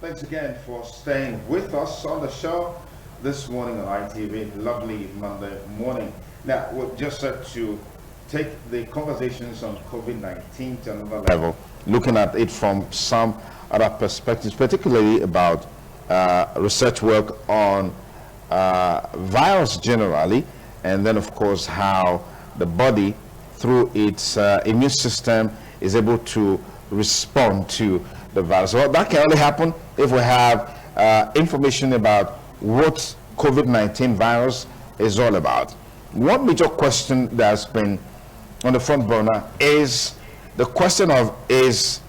thanks again for staying with us on the show this morning on ITV. Lovely Monday morning. Now, we're just set to take the conversations on COVID-19 to another level, looking at it from some other perspectives, particularly about research work on virus generally, and then, of course, how the body, through its immune system, is able to respond to the virus. Well, that can only happen if we have information about what COVID-19 virus is all about. One major question that's been on the front burner is the question of, is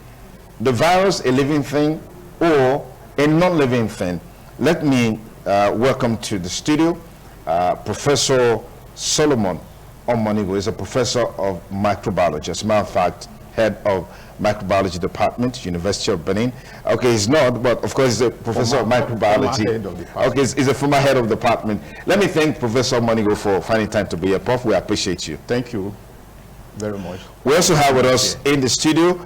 the virus a living thing or a non-living thing? Let me welcome to the studio Professor Solomon Omonigo. Is a professor of microbiology. As a matter of fact, head of microbiology department, University of Benin. Okay, he's not, but of course he's a professor of microbiology. Okay, he's a former head of the department. Let me thank Professor Omonigo for finding time to be here. Prof, we appreciate you. Thank you very much. We also have with us in the studio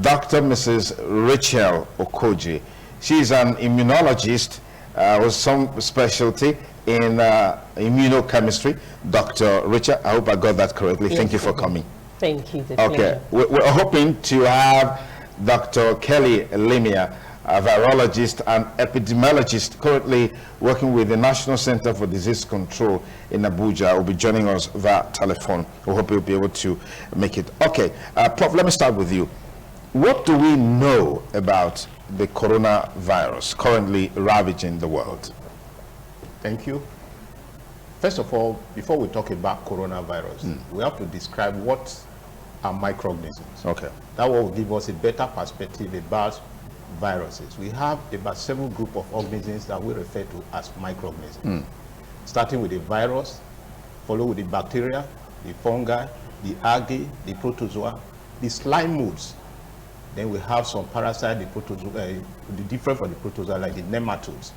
Dr. Mrs. Rachel Okoji. She's an immunologist with some specialty in immunochemistry. Dr. Rachel, I hope I got that correctly. Yes, thank you for coming. Thank you. Okay, we're hoping to have Dr. Kelly Alinea, a virologist and epidemiologist currently working with the National Center for Disease Control in Abuja, will be joining us via telephone. We hope you'll be able to make it. Okay, Prof, let me start with you. What do we know about the coronavirus currently ravaging the world? Thank you. First of all, before we talk about coronavirus, we have to describe what are microorganisms. Okay. That will give us a better perspective about viruses. We have about 7 groups of organisms that we refer to as microorganisms. Starting with the virus, followed with the bacteria, the fungi, the algae, the protozoa, the slime molds. Then we have some parasites, the protozoa, the different from the protozoa, like the nematodes.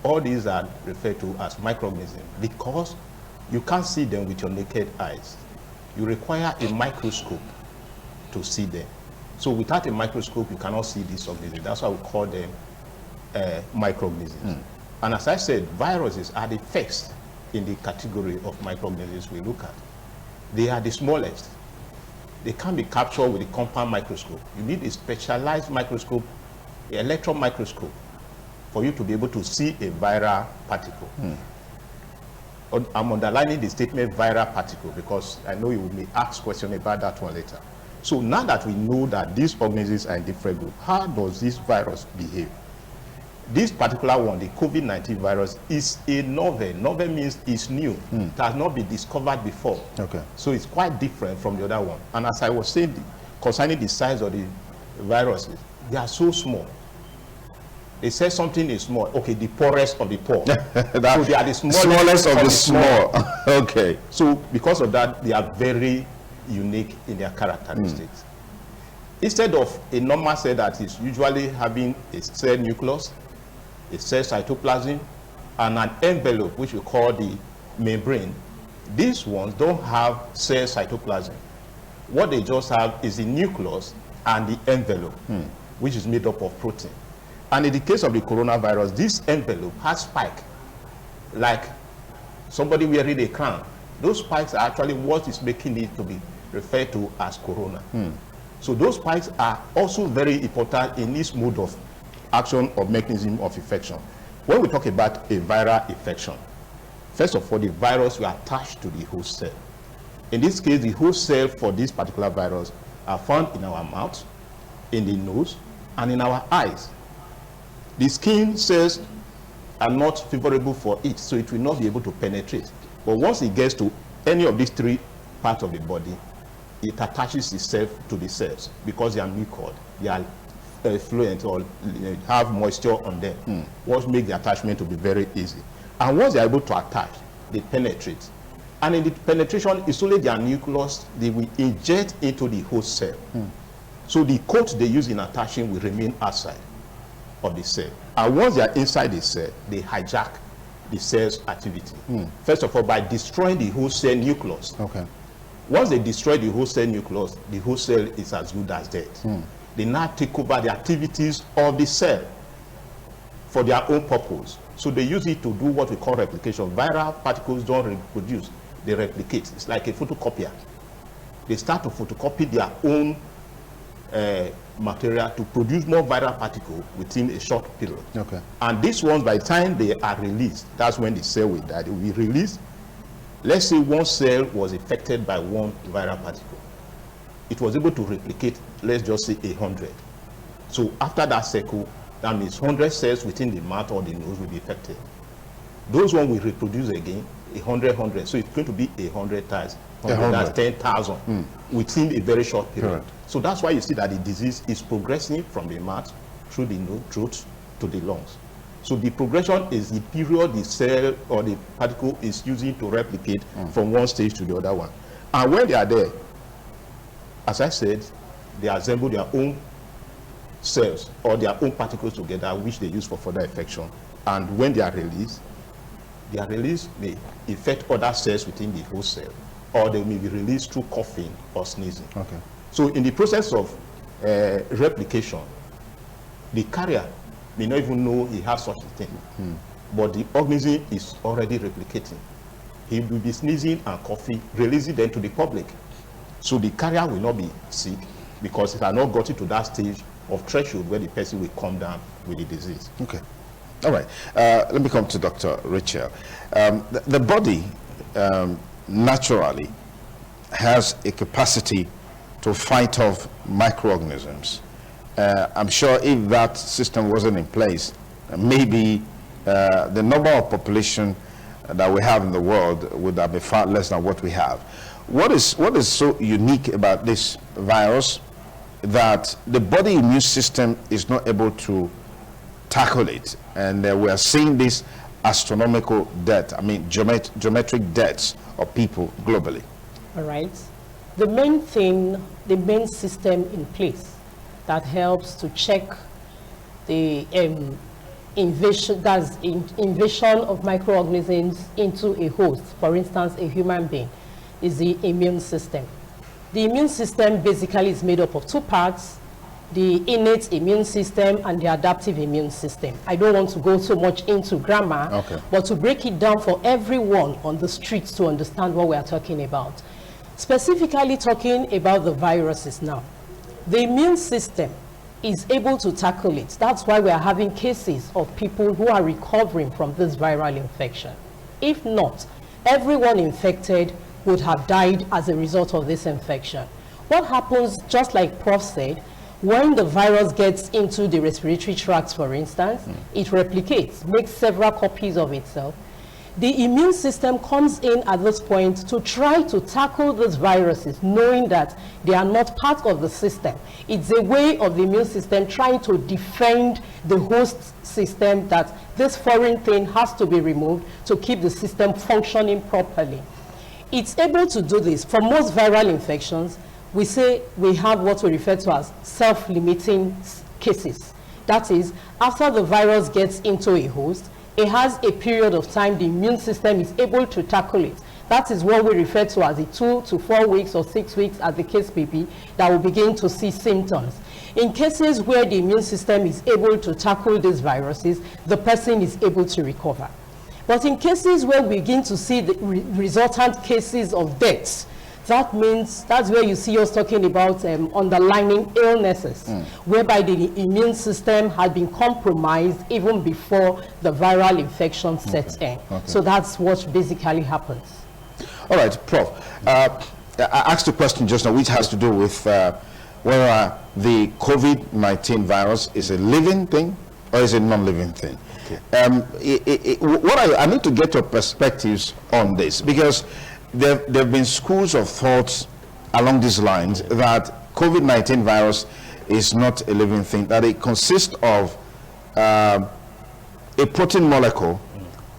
All these are referred to as microorganisms because you can't see them with your naked eyes. You require a microscope to see them. So without a microscope, you cannot see these organisms. That's why we call them microorganisms. And as I said, viruses are the first in the category of microorganisms we look at. They are the smallest. They can be captured with a compound microscope. You need a specialized microscope, an electron microscope, for you to be able to see a viral particle. I'm underlining the statement viral particle because I know you will be asked questions about that one later. So now that we know that these organisms are in different groups, how does this virus behave? This particular one, the COVID-19 virus, is a novel. Novel means it's new. It has not been discovered before. Okay. So it's quite different from the other one. And as I was saying, concerning the size of the viruses, they are so small. They say something is small. Okay, the poorest of the poor. So they are the smallest of the small. Okay. So because of that, they are very unique in their characteristics. Instead of a normal cell that is usually having a cell nucleus, a cell cytoplasm, and an envelope, which we call the membrane, these ones don't have cell cytoplasm. What they just have is the nucleus and the envelope, which is made up of protein. And in the case of the coronavirus, this envelope has spikes, like somebody wearing a crown. Those spikes are actually what is making it to be referred to as corona. So those spikes are also very important in this mode of action or mechanism of infection. When we talk about a viral infection, first of all, the virus will attach to the host cell. In this case, the host cell for this particular virus are found in our mouth, in the nose, and in our eyes. The skin cells are not favorable for it, so it will not be able to penetrate. But once it gets to any of these 3 parts of the body, it attaches itself to the cells because they are mucoid. They are fluent or have moisture on them, what makes the attachment to be very easy. And once they are able to attach, they penetrate. And in the penetration, it's only their nucleus they will inject into the host cell. So the coat they use in attaching will remain outside of the cell. And once they are inside the cell, they hijack the cell's activity. First of all, by destroying the host cell nucleus. Okay. Once they destroy the host cell nucleus, the host cell is as good as dead. They now take over the activities of the cell. for their own purpose. So they use it to do what we call replication. Viral particles don't reproduce, they replicate. It's like a photocopier. They start to photocopy their own material to produce more viral particles within a short period. Okay. And these ones, by the time they are released, that's when the cell will die. They will be released. Let's say one cell was affected by one viral particle. It was able to replicate, let's just say 100. So after that cycle, that means 100 cells within the mouth or the nose will be affected. Those ones will reproduce again, 100. So it's going to be 100 times. 100. That's 10,000 within a very short period. Correct. So that's why you see that the disease is progressing from the mouth through the nose, throat to the lungs. So the progression is the period the cell or the particle is using to replicate from one stage to the other one. And when they are there, as I said, they assemble their own cells or their own particles together, which they use for further infection. And when they are released may infect other cells within the host cell, or they may be released through coughing or sneezing. Okay. So in the process of replication, the carrier may not even know he has such a thing, but the organism is already replicating. He will be sneezing and coughing, releasing them to the public. So the carrier will not be sick because it has not gotten to that stage of threshold where the person will come down with the disease. Okay. All right. Let me come to Dr. Rachel. The body naturally has a capacity to fight off microorganisms. I'm sure if that system wasn't in place, maybe the number of population that we have in the world would have been far less than what we have. What is so unique about this virus that the body immune system is not able to tackle it? And we are seeing this astronomical death, I mean geometric deaths of people globally. All right. The main thing, the main system in place that helps to check the invasion of microorganisms into a host, for instance, a human being, is the immune system. The immune system basically is made up of two parts: the innate immune system and the adaptive immune system. I don't want to go so much into grammar, but to break it down for everyone on the streets to understand what we are talking about. Specifically talking about the viruses now. The immune system is able to tackle it. That's why we are having cases of people who are recovering from this viral infection. If not, everyone infected would have died as a result of this infection. What happens, just like Prof said, when the virus gets into the respiratory tract, for instance, it replicates, makes several copies of itself. The immune system comes in at this point to try to tackle these viruses, knowing that they are not part of the system. It's a way of the immune system trying to defend the host system, that this foreign thing has to be removed to keep the system functioning properly. It's able to do this. For most viral infections, we say we have what we refer to as self-limiting cases. That is, after the virus gets into a host, it has a period of time the immune system is able to tackle it. That is what we refer to as the 2 to 4 weeks or 6 weeks, as the case may be, that will begin to see symptoms. In cases where the immune system is able to tackle these viruses, the person is able to recover. But in cases where we begin to see the resultant cases of deaths, that means that's where you see us talking about underlying illnesses, whereby the immune system had been compromised even before the viral infection sets in. So that's what basically happens. All right, Prof. I asked a question just now which has to do with whether the COVID-19 virus is a living thing or is a non-living thing. I need to get your perspectives on this, because there have been schools of thought along these lines that COVID-19 virus is not a living thing, that it consists of a protein molecule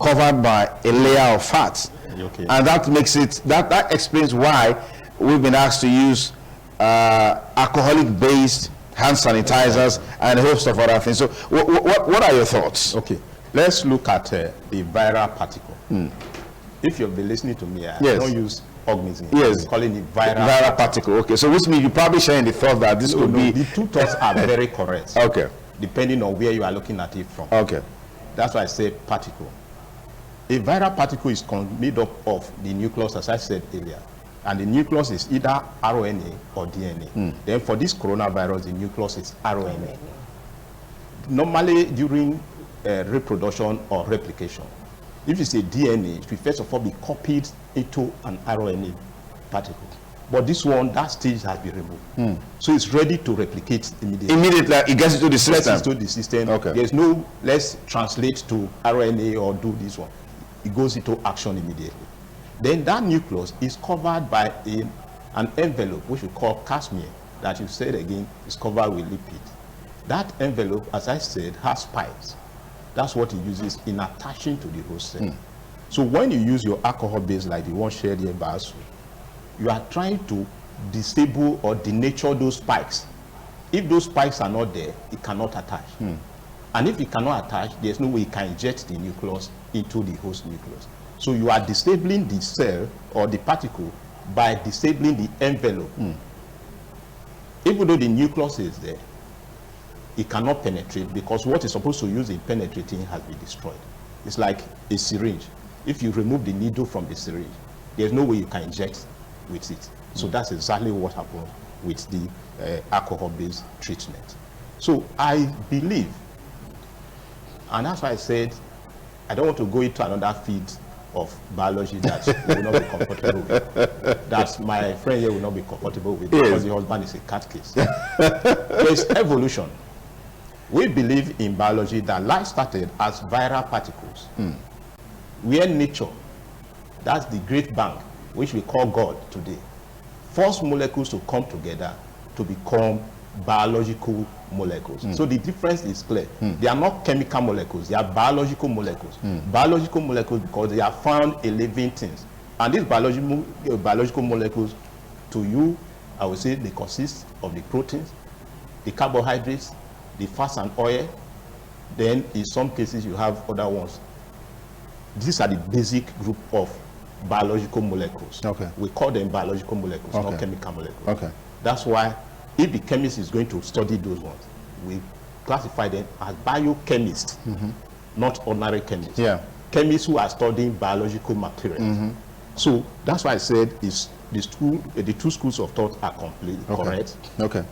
covered by a layer of fat. And that makes it, that explains why we've been asked to use alcoholic-based hand sanitizers and a host of other things. So what are your thoughts? Okay, let's look at the viral particle. If you've been listening to me, I don't use organism. I'm calling it viral particle. Okay, so which means you're probably sharing the thought that this could be... The two thoughts are very correct. Okay. Depending on where you are looking at it from. Okay. That's why I say particle. A viral particle is made up of the nucleus, as I said earlier. And the nucleus is either RNA or DNA. Then for this coronavirus, the nucleus is RNA. Normally, during reproduction or replication, if it's a DNA, it will first of all be copied into an RNA particle. But this one, that stage has been removed. So it's ready to replicate immediately. Immediately, it gets into the system. Into the system. Okay. There's no, let's translate to RNA or do this one. It goes into action immediately. Then that nucleus is covered by an envelope, which we call Casimir, that you said again is covered with lipid. That envelope, as I said, has spikes. That's what it uses in attaching to the host cell. So when you use your alcohol base like the one shared here by us, you are trying to disable or denature those spikes. If those spikes are not there, it cannot attach. And if it cannot attach, there's no way it can inject the nucleus into the host nucleus. So you are disabling the cell or the particle by disabling the envelope. Even though the nucleus is there, it cannot penetrate because what is supposed to use in penetrating has been destroyed. It's like a syringe. If you remove the needle from the syringe, there's no way you can inject with it. So that's exactly what happened with the alcohol-based treatment. So I believe, and that's why I said, I don't want to go into another field of biology that we will not be comfortable with. That my friend here will not be comfortable with because the husband is a cat case. There's evolution. We believe in biology that life started as viral particles. Where nature, that's the great bang, which we call God today, forced molecules to come together to become biological molecules. So the difference is clear. They are not chemical molecules, they are biological molecules. Biological molecules because they are found in living things. And these biological molecules, to you, I would say they consist of the proteins, the carbohydrates, the fats and oil. Then in some cases you have other ones. These are the basic group of biological molecules. We call them biological molecules, not chemical molecules. That's why if the chemist is going to study those ones, we classify them as biochemists, not ordinary chemists. Chemists who are studying biological materials. So that's why I said the two schools of thought are completely correct.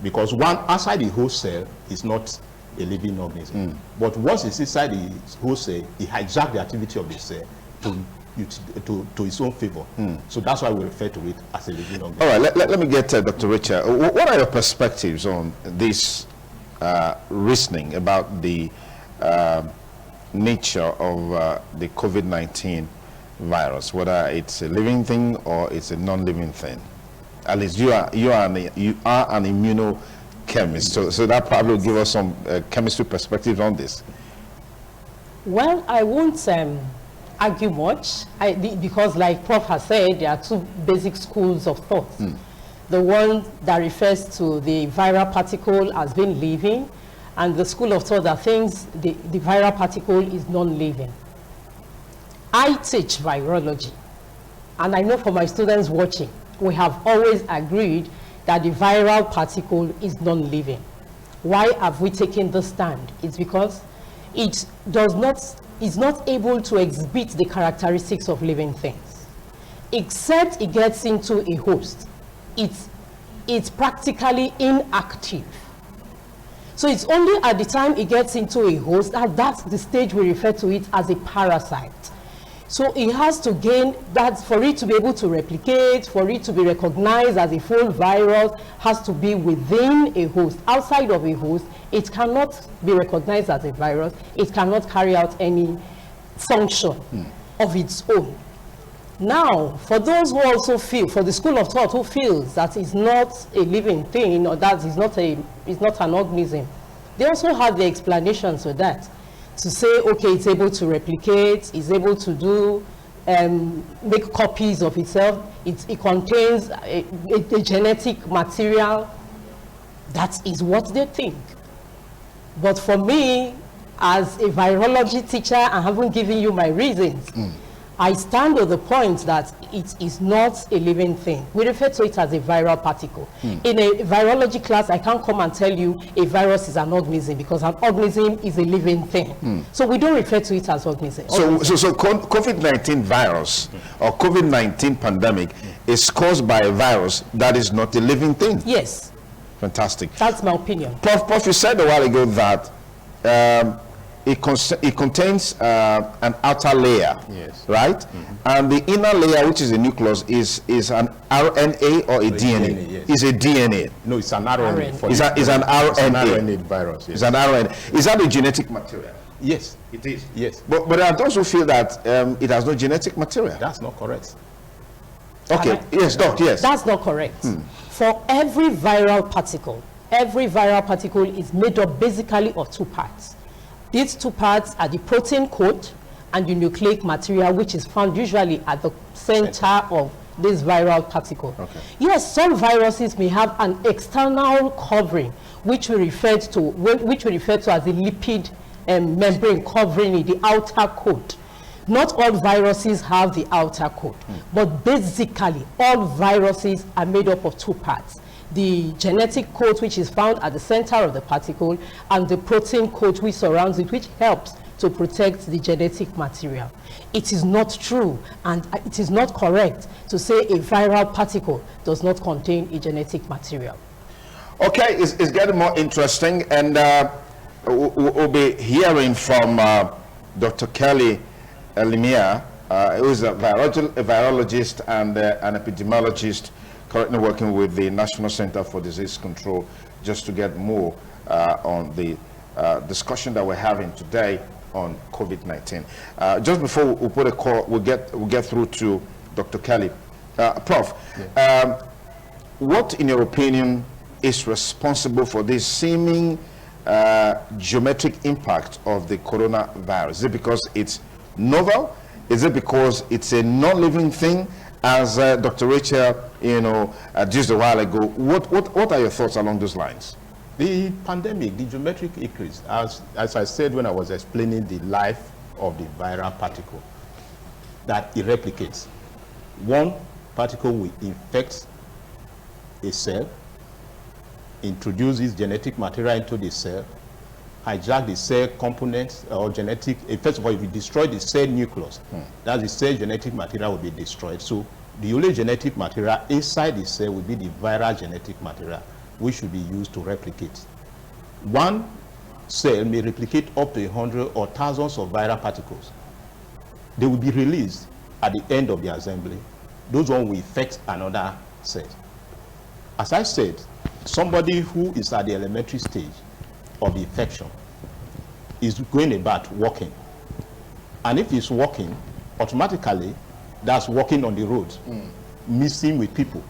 Because one outside the host cell is not a living organism. But once it's inside the host cell, it hijacks the activity of the cell to its own favor. So that's why we refer to it as a living organism. All right, let me get Dr. Richard. What are your perspectives on this reasoning about the nature of the COVID-19 virus, whether it's a living thing or it's a non-living thing? At least you are an immunochemist, so that probably will give us some chemistry perspectives on this. Well, I won't argue much because, like Prof has said, there are two basic schools of thought. The one that refers to the viral particle as being living, and the school of thought that thinks the viral particle is non-living. I teach virology, and I know for my students watching, we have always agreed that the viral particle is non-living. Why have we taken this stand? It's because it is not able to exhibit the characteristics of living things. Except it gets into a host, it's practically inactive. So it's only at the time it gets into a host that's the stage we refer to it as a parasite. So it has to gain that for it to be able to replicate, for it to be recognized as a full virus, has to be within a host. Outside of a host, it cannot be recognized as a virus. It cannot carry out any function of its own. Now, for those who also feel, for the school of thought who feels that it's not a living thing or that it's not an organism, they also have the explanations for that. To say, okay, it's able to replicate, it's able to do, make copies of itself, it contains a genetic material. That is what they think. But for me, as a virology teacher, I haven't given you my reasons. I stand on the point that it is not a living thing. We refer to it as a viral particle. In a virology class, I can't come and tell you a virus is an organism, because an organism is a living thing. So we don't refer to it as organism. So COVID-19 virus or COVID-19 pandemic is caused by a virus that is not a living thing. Yes. Fantastic. That's my opinion. Prof, you said a while ago that it contains an outer layer, Yes. right? And the inner layer, which is the nucleus, is an RNA or a DNA? DNA, yes. Is a DNA. No, it's an RNA. RNA. Is an It's an RNA. RNA virus. Yes. It's an RNA. Is that a genetic material? Yes. It is. Yes. But there are those who feel that it has no genetic material. That's not correct. Okay. Can Yes, Doc. Yes. That's not correct. For every viral particle is made up basically of two parts. These two parts are the protein coat and the nucleic material, which is found usually at the center of this viral particle. Okay. Yes, some viruses may have an external covering, which we refer to as the lipid membrane covering it, the outer coat. Not all viruses have the outer coat, but basically all viruses are made up of two parts. The genetic coat, which is found at the center of the particle, and the protein coat which surrounds it, which helps to protect the genetic material. It is not true and it is not correct to say a viral particle does not contain a genetic material. Okay, it's getting more interesting, and we'll be hearing from Dr. Kelly Alinea, who is a virologist and an epidemiologist, currently working with the National Center for Disease Control, just to get more on the discussion that we're having today on COVID-19. Just before we put a call, we'll get through to Dr. Kelly. Prof, what, in your opinion, is responsible for this seeming geometric impact of the coronavirus? Is it because it's novel? Is it because it's a non-living thing? As Dr. Rachel, just a while ago, what are your thoughts along those lines? The pandemic, the geometric increase, as I said when I was explaining the life of the viral particle, that it replicates. One particle will infect a cell, introduces genetic material into the cell, hijack the cell components or genetic. First of all, if you destroy the cell nucleus, that's the cell genetic material will be destroyed. So the only genetic material inside the cell will be the viral genetic material, which should be used to replicate. One cell may replicate up to 100 or thousands of viral particles. They will be released at the end of the assembly. Those ones will infect another cell. As I said, somebody who is at the elementary stage of the infection is going about walking. And if he's walking, automatically, that's walking on the road, mixing with people.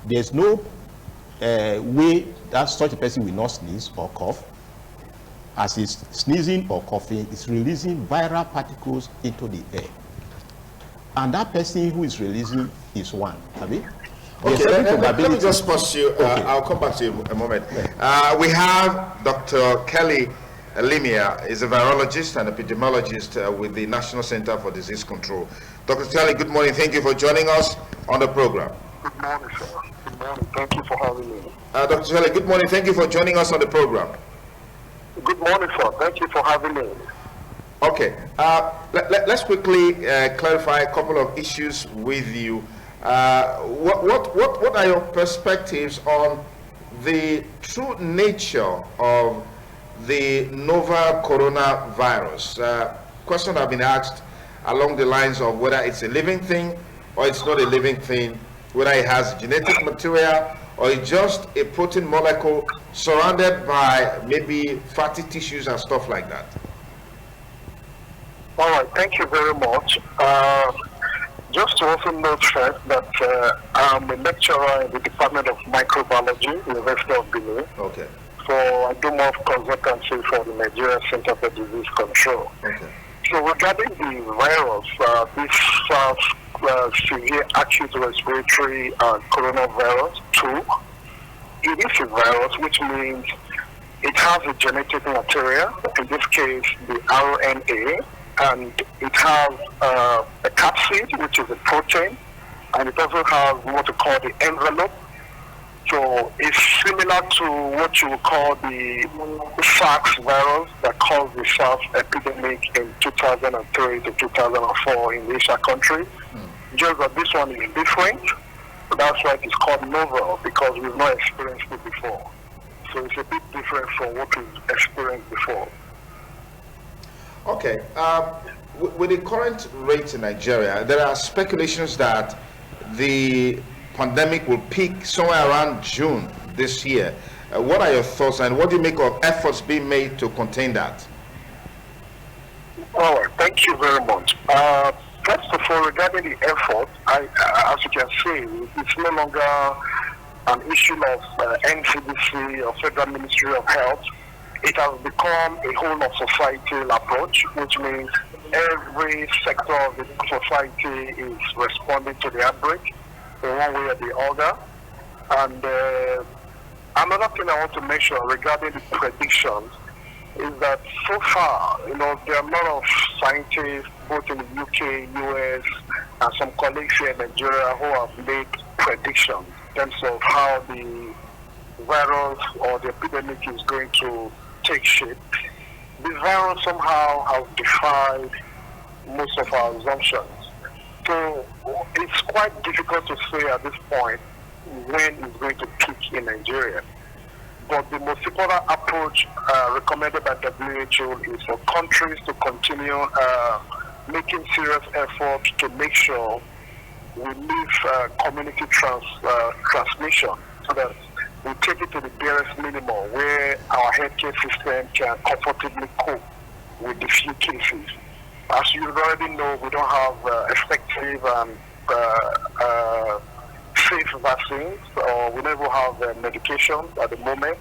There's no way that such a person will not sneeze or cough. As he's sneezing or coughing, it's releasing viral particles into the air. And that person who is releasing is one. Have you? Okay, let me just pause you. I'll come back to you in a moment. We have Dr. Kelly Alinea, is a virologist and epidemiologist with the National Center for Disease Control. Dr. Kelly, good morning. Thank you for joining us on the program. Good morning, sir. Good morning. Thank you for having me. Dr. Kelly, good morning. Thank you for joining us on the program. Good morning, sir. Thank you for having me. Okay, let's quickly clarify a couple of issues with you. What are your perspectives on the true nature of the novel coronavirus? Questions have been asked along the lines of whether it's a living thing or it's not a living thing, whether it has genetic material or it's just a protein molecule surrounded by maybe fatty tissues and stuff like that. All right, thank you very much. Just to also note first that I'm a lecturer in the Department of Microbiology, University of Benin. Okay. So I do more consultancy for the Nigerian Center for Disease Control. Okay. So regarding the virus, this severe acute respiratory coronavirus 2, it is a virus, which means it has a genetic material, in this case the RNA, and it has a capsid, which is a protein, and it also has what we call the envelope. So it's similar to what you would call the SARS virus that caused the SARS epidemic in 2003 to 2004 in Asia countries. Just that this one is different. So that's why it's called novel, because we've not experienced it before. So it's a bit different from what we've experienced before. Okay. With the current rates in Nigeria, there are speculations that the pandemic will peak somewhere around June this year. What are your thoughts, and what do you make of efforts being made to contain that? All right, thank you very much. First of all, regarding the effort, as you can see, it's no longer an issue of NCDC or Federal Ministry of Health. It has become a whole of society approach, which means every sector of the society is responding to the outbreak in one way or the other. And another thing I want to mention regarding the predictions is that so far, there are a lot of scientists, both in the UK, US, and some colleagues here in Nigeria who have made predictions in terms of how the virus or the epidemic is going to take shape. The virus somehow has defied most of our assumptions. So it's quite difficult to say at this point when it's going to peak in Nigeria. But the most important approach recommended by WHO is for countries to continue making serious efforts to make sure we leave community transmission, so that we take it to the barest minimum where our healthcare system can comfortably cope with the few cases. As you already know, we don't have effective and safe vaccines, or we never have medication at the moment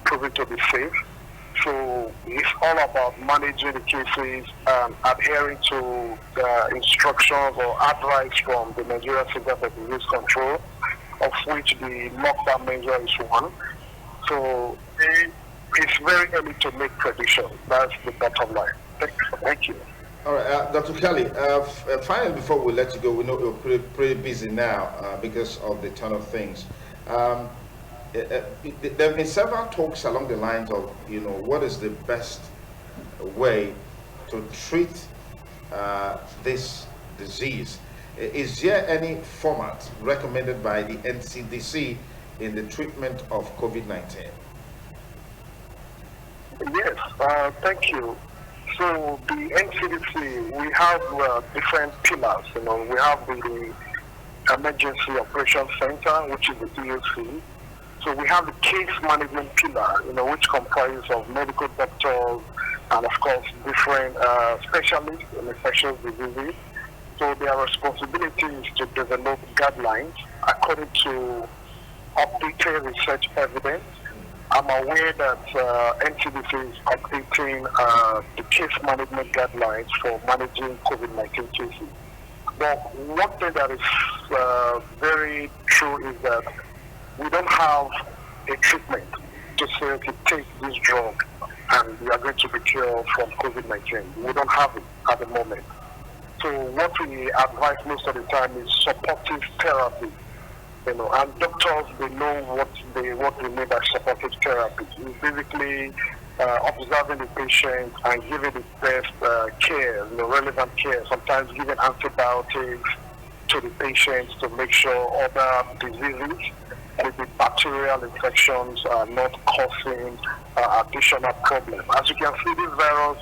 proven to be safe. So it's all about managing the cases and adhering to the instructions or advice from the Nigerian Center for Disease Control, of which the lockdown measure is one. So it's very early to make predictions. That's the bottom line. Thank you. All right, Dr. Kelly, finally, before we let you go, we know you're pretty busy now because of the turn of things. There have been several talks along the lines of, what is the best way to treat this disease. Is there any format recommended by the NCDC in the treatment of COVID-19? Yes, thank you. So the NCDC, we have different pillars. We have the Emergency Operations Center, which is the DOC. So we have the case management pillar, which comprises of medical doctors and, of course, different specialists in infectious diseases. So their responsibility is to develop guidelines according to updated research evidence. I'm aware that NCDC is updating the case management guidelines for managing COVID-19 cases. But one thing that is very true is that we don't have a treatment to say, okay, take this drug and you are going to be cured from COVID-19. We don't have it at the moment. So what we advise most of the time is supportive therapy. And doctors, they know what we mean by supportive therapy. It's basically observing the patient and giving the best care, relevant care, sometimes giving antibiotics to the patients to make sure other diseases, maybe bacterial infections, are not causing additional problems. As you can see, this virus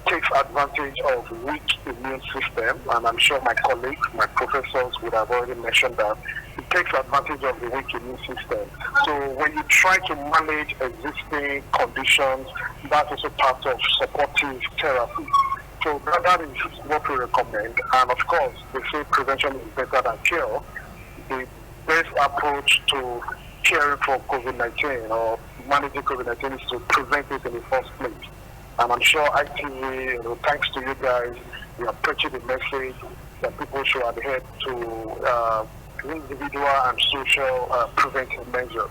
takes advantage of weak immune system, and I'm sure my colleagues, my professors would have already mentioned that. It takes advantage of the weak immune system. So when you try to manage existing conditions, that's also part of supportive therapy. So that is what we recommend. And of course, they say prevention is better than cure. The best approach to caring for COVID-19 or managing COVID-19 is to prevent it in the first place. And I'm sure ITV, thanks to you guys, we are preaching the message that people should adhere to individual and social preventive measures.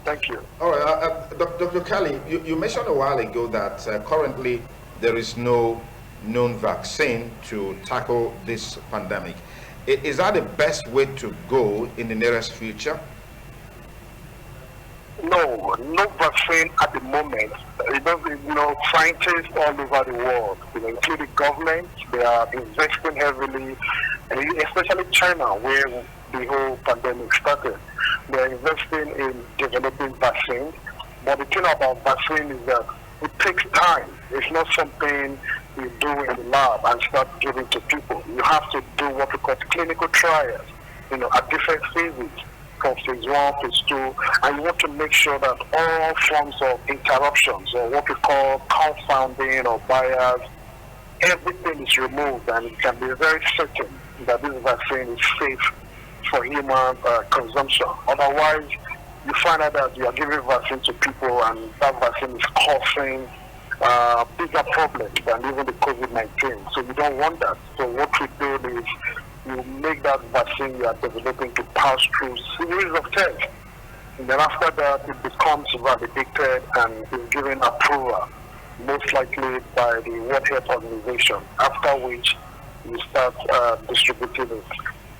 Thank you. All right, Dr. Kelly, you mentioned a while ago that currently there is no known vaccine to tackle this pandemic. Is that the best way to go in the nearest future? No vaccine at the moment. Scientists all over the world, including governments, they are investing heavily, especially China, where the whole pandemic started. They are investing in developing vaccines. But the thing about vaccine is that it takes time. It's not something you do in the lab and start giving to people. You have to do what we call clinical trials, at different phases, from phase 1, phase 2, and you want to make sure that all forms of interruptions, or what we call confounding or bias, everything is removed, and it can be very certain that this vaccine is safe for human consumption. Otherwise, you find out that you are giving vaccine to people, and that vaccine is causing bigger problems than even the COVID-19. So you don't want that. So what we do is you make that vaccine you are developing to pass through series of tests. And then after that, it becomes validated and is given approval, most likely by the World Health Organization, after which you start distributing it.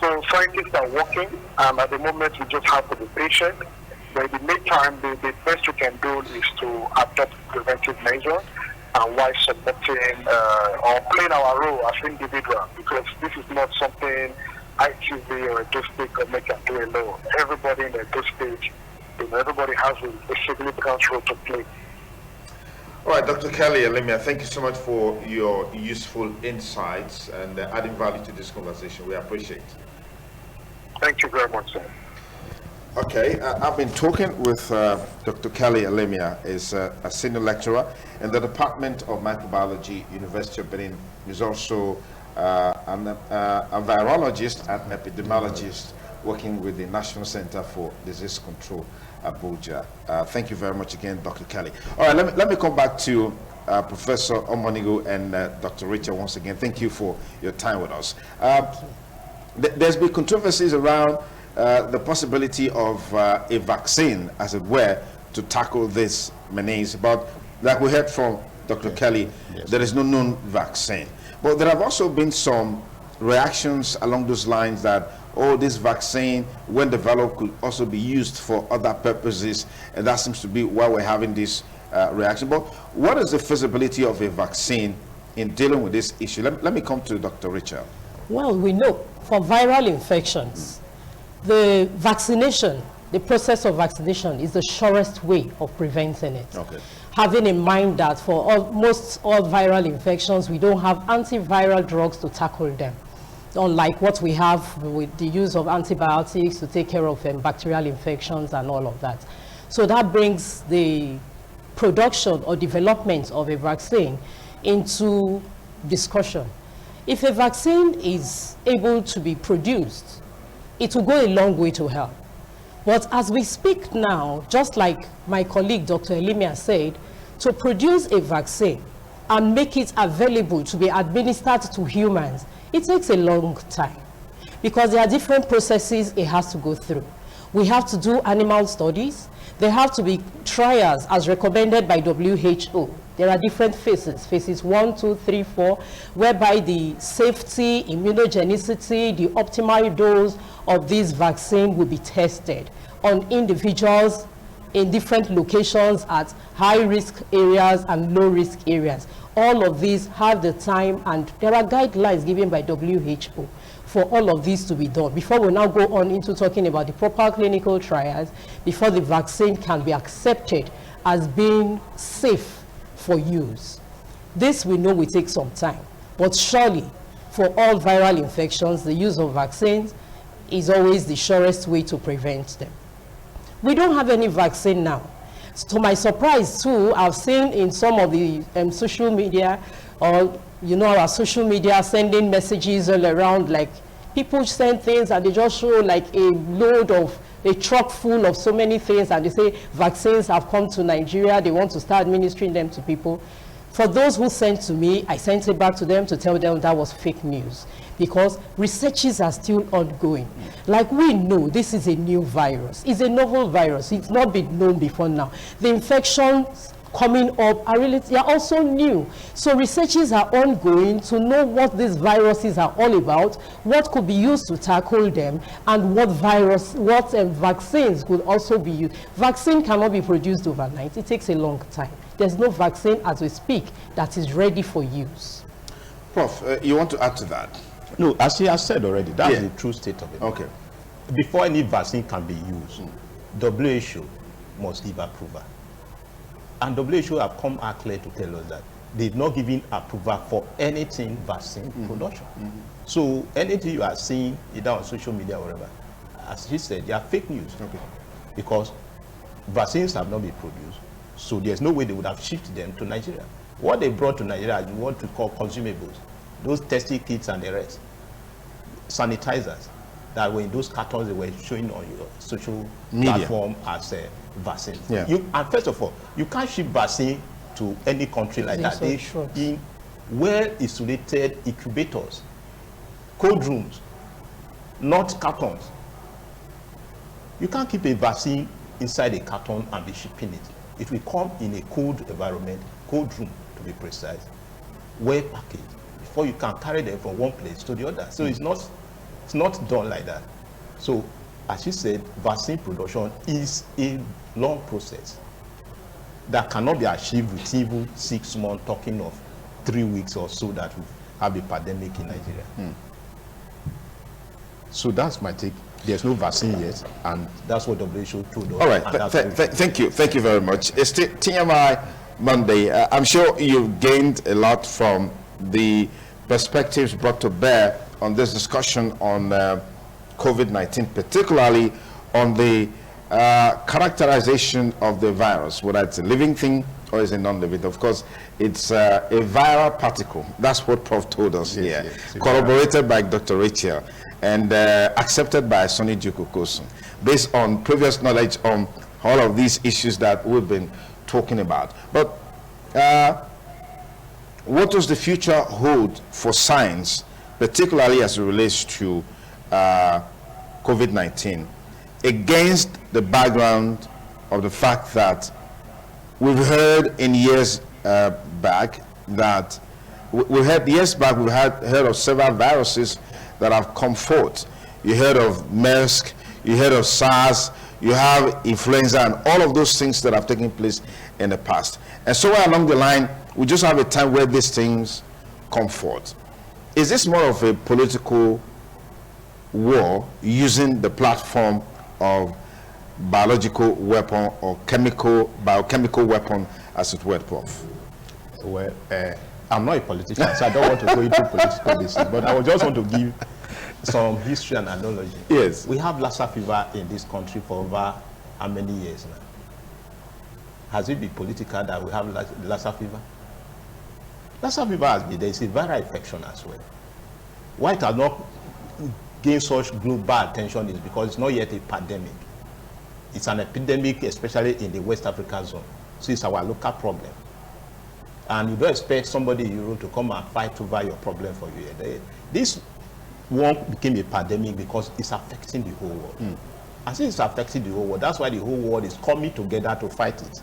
So scientists are working, and at the moment we just have to be patient. But in the meantime, the best we can do is to adopt preventive measures and while submitting or playing our role as individuals, because this is not something ITV or a district government can do alone. Everybody in the district, everybody has a significant role to play. All right, Dr. Kelly Alinea, thank you so much for your useful insights and adding value to this conversation. We appreciate it. Thank you very much, sir. Okay, I've been talking with Dr. Kelly Alinea, is a senior lecturer in the Department of Microbiology, University of Benin. He's also a virologist and epidemiologist working with the National Center for Disease Control, Abuja. Thank you very much again, Dr. Kelly. All right, let me come back to Professor Omonigo and Dr. Richard once again. Thank you for your time with us. There's been controversies around the possibility of a vaccine, as it were, to tackle this menace. But like we heard from Dr. Kelly, there is no known vaccine. But there have also been some reactions along those lines that, this vaccine, when developed, could also be used for other purposes, and that seems to be why we're having this reaction. But what is the feasibility of a vaccine in dealing with this issue? Let me come to Dr. Richard. Well, we know for viral infections, the vaccination, the process of vaccination is the surest way of preventing it. Okay. Having in mind that for almost all viral infections, we don't have antiviral drugs to tackle them, unlike what we have with the use of antibiotics to take care of bacterial infections and all of that. So that brings the production or development of a vaccine into discussion. If a vaccine is able to be produced, it will go a long way to help. But as we speak now, just like my colleague Dr. Alinea said, to produce a vaccine and make it available to be administered to humans, it takes a long time because there are different processes it has to go through. We have to do animal studies. There have to be trials as recommended by WHO. There are different phases 1, 2, 3, 4, whereby the safety, immunogenicity, the optimal dose of this vaccine will be tested on individuals in different locations at high-risk areas and low-risk areas. All of these have the time, and there are guidelines given by WHO for all of these to be done. Before we now go on into talking about the proper clinical trials, before the vaccine can be accepted as being safe for use. This we know will take some time, but surely for all viral infections, the use of vaccines is always the surest way to prevent them. We don't have any vaccine now. To my surprise too, I've seen in some of the social media, or our social media sending messages all around, like people send things and they just show like a truck full of so many things, and they say vaccines have come to Nigeria, they want to start administering them to people. For those who sent to me, I sent it back to them to tell them that was fake news, because researches are still ongoing. Like we know, this is a new virus. It's a novel virus. It's not been known before now. The infections coming up are really, they are also new. So researches are ongoing to know what these viruses are all about, what could be used to tackle them, and what vaccines could also be used. Vaccine cannot be produced overnight. It takes a long time. There's no vaccine as we speak that is ready for use. Prof, you want to add to that? No, as he has said already, that's the true state of it. Okay. Before any vaccine can be used, WHO must give approval. And WHO have come out clear to tell us that they've not given approval for anything vaccine production. So anything you are seeing either on social media or whatever, as he said, they are fake news. Okay. Because vaccines have not been produced, so there's no way they would have shipped them to Nigeria. What they brought to Nigeria is what we call consumables, those testing kits and the rest, sanitizers that were in those cartons they were showing on your social media platform as vaccines. Yeah. And first of all, you can't ship vaccine to any country like that. They in well-isolated incubators, cold rooms, not cartons. You can't keep a vaccine inside a carton and be shipping it. It will come in a cold environment, cold room to be precise, well packaged, before you can carry them from one place to the other. So it's not done like that. So as you said, vaccine production is a long process that cannot be achieved within even 6 months, talking of 3 weeks or so that we have a pandemic in Nigeria. So that's my take. There's no vaccine yet, and that's what WHO told us. All right, thank you very much. It's TMI Monday. I'm sure you've gained a lot from the perspectives brought to bear on this discussion on COVID-19, particularly on the characterization of the virus, whether it's a living thing or is a non-living. Of course, it's a viral particle. That's what Prof told us here. Yes, corroborated by Dr. Rachel and accepted by Sonny Jukukosun, based on previous knowledge on all of these issues that we've been talking about. But what does the future hold for science, particularly as it relates to COVID-19, against the background of the fact that we've heard in years back that we've heard of several viruses that have come forth. You heard of MERS, you heard of SARS, you have influenza, and all of those things that have taken place in the past. And somewhere along the line, we just have a time where these things come forth. Is this more of a political war using the platform of biological weapon or biochemical weapon, as it were, Prof? Well, I'm not a politician, so I don't want to go into political issues, but I just want to give some history and analogy. Yes. We have Lassa fever in this country for over how many years now? Has it been political that we have Lassa fever? Lassa fever has been, there is a viral infection as well. Why it has not gained such global attention is because it's not yet a pandemic. It's an epidemic, especially in the West Africa zone. So it's our local problem. And you don't expect somebody in Europe to come and fight over your problem for you. This one became a pandemic because it's affecting the whole world. And since it's affecting the whole world, that's why the whole world is coming together to fight it.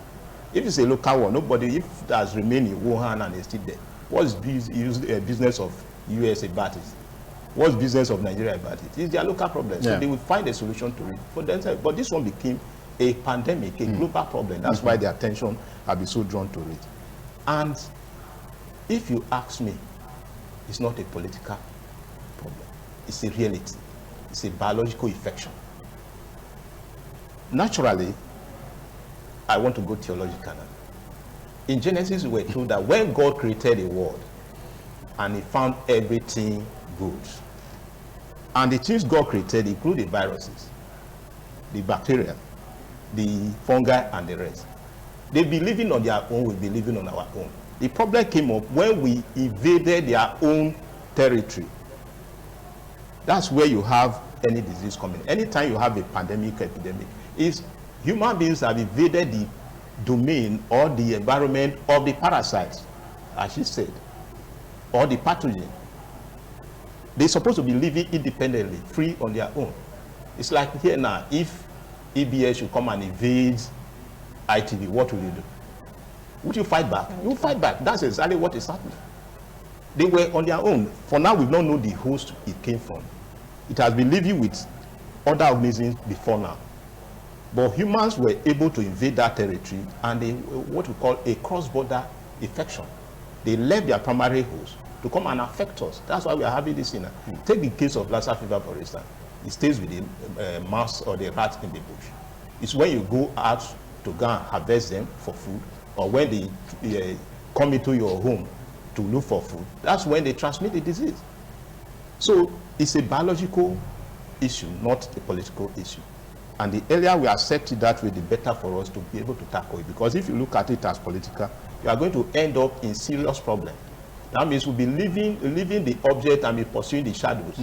If it's a local one, nobody, if it has remained in Wuhan and is still there, what's the business of US about it? What's business of Nigeria about it? It's their local problem. So they will find a solution to it for themselves. But this one became a pandemic, a global problem. That's why the attention has been so drawn to it. And if you ask me, it's not a political problem. It's a reality. It's a biological infection. Naturally, I want to go theological now. In Genesis, we were told that when God created the world and he found everything good, and the things God created include the viruses, the bacteria, the fungi, and the rest. They be living on their own, we'll be living on our own. The problem came up when we invaded their own territory. That's where you have any disease coming. Anytime you have a pandemic, epidemic, is human beings have invaded the domain or the environment of the parasites, as she said, or the pathogen. They're supposed to be living independently, free on their own. It's like here now, if EBS should come and invade ITV, what will you do? Would you fight back? You will fight back. That's exactly what is happening. They were on their own. For now, we don't know the host it came from. It has been living with other organisms before now. But humans were able to invade that territory, and they, what we call a cross-border infection. They left their primary host to come and affect us. That's why we are having this in. Take the case of Lassa fever, for instance. It stays with the mouse or the rat in the bush. It's when you go out to go and harvest them for food, or when they come into your home to look for food. That's when they transmit the disease. So it's a biological issue, not a political issue. And the earlier we accept it that way, the better for us to be able to tackle it. Because if you look at it as political, you are going to end up in serious problem. That means we'll be leaving the object and be pursuing the shadows,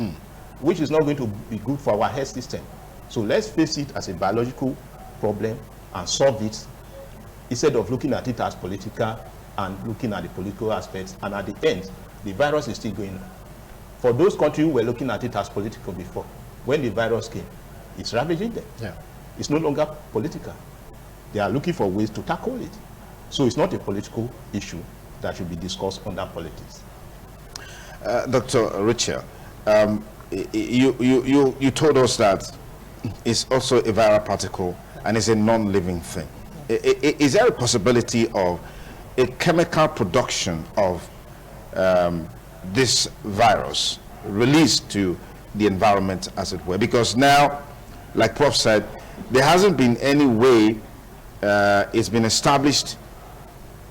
which is not going to be good for our health system. So let's face it as a biological problem and solve it, instead of looking at it as political and looking at the political aspects. And at the end, the virus is still going on. For those countries who were looking at it as political before, when the virus came, it's ravaging them. Yeah. It's no longer political. They are looking for ways to tackle it. So it's not a political issue that should be discussed under politics. Dr. Richard, you told us that it's also a viral particle and it's a non-living thing. Is there a possibility of a chemical production of this virus released to the environment, as it were? Because now, like Prof said, there hasn't been any way it's been established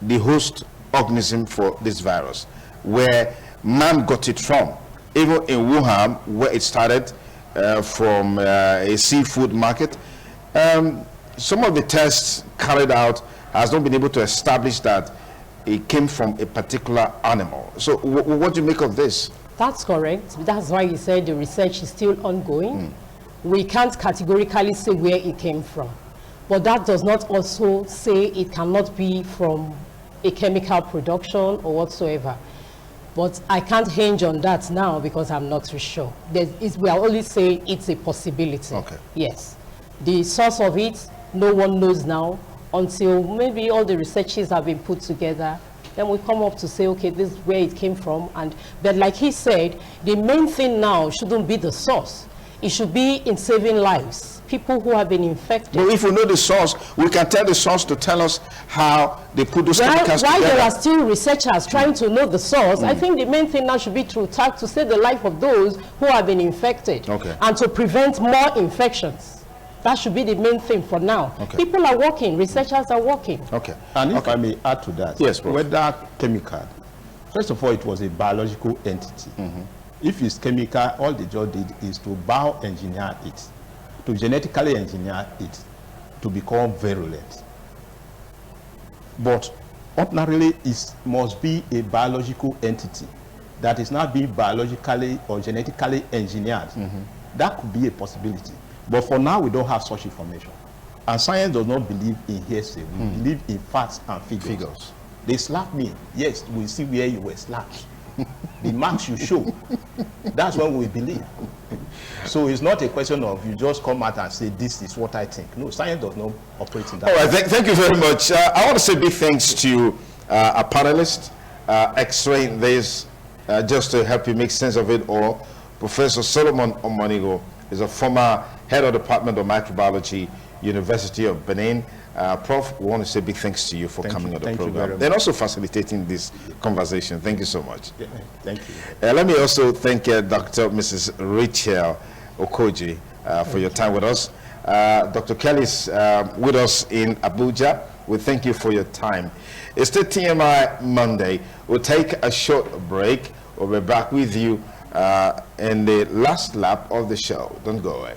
the host organism for this virus, where man got it from. Even in Wuhan, where it started from a seafood market, some of the tests carried out has not been able to establish that it came from a particular animal. So what do you make of this? That's correct. That's why you said the research is still ongoing. We can't categorically say where it came from. But that does not also say it cannot be from a chemical production or whatsoever. But I can't hinge on that now because I'm not too sure. We are only saying it's a possibility. Okay. Yes. The source of it, no one knows now until maybe all the researches have been put together. Then we come up to say, okay, this is where it came from. But like he said, the main thing now shouldn't be the source. It should be in saving lives. People who have been infected. Well, if we know the source, we can tell the source to tell us how they put those chemicals while together. there are still researchers trying to know the source, I think the main thing now should be to save the life of those who have been infected, and to prevent more infections. That should be the main thing for now. People are working, researchers are working. And if I may add to that, yes, Prof. whether chemical, first of all, it was a biological entity. If it's chemical, all the judge did is to bioengineer it, to genetically engineer it to become virulent. But ordinarily, it must be a biological entity that is not being biologically or genetically engineered. That could be a possibility. But for now, we don't have such information. And science does not believe in hearsay. We believe in facts and figures. They slapped me. Yes, we see where you were slapped. The marks you show, that's what we believe. So it's not a question of you just come out and say this is what I think. No, science does not operate in that. All right, thank you very much. I want to say big thanks to our panelists x-raying this just to help you make sense of it all. Professor Solomon Omonigo is a former head of the Department of Microbiology, University of Benin. Prof, we want to say big thanks to you for coming on the program and also facilitating this conversation. Thank you so much. Thank you. Let me also thank Mrs. Rachel Okoji for your time with us. Dr. Kelly's with us in Abuja. We thank you for your time. It's the TMI Monday. We'll take a short break. We'll be back with you in the last lap of the show. Don't go away.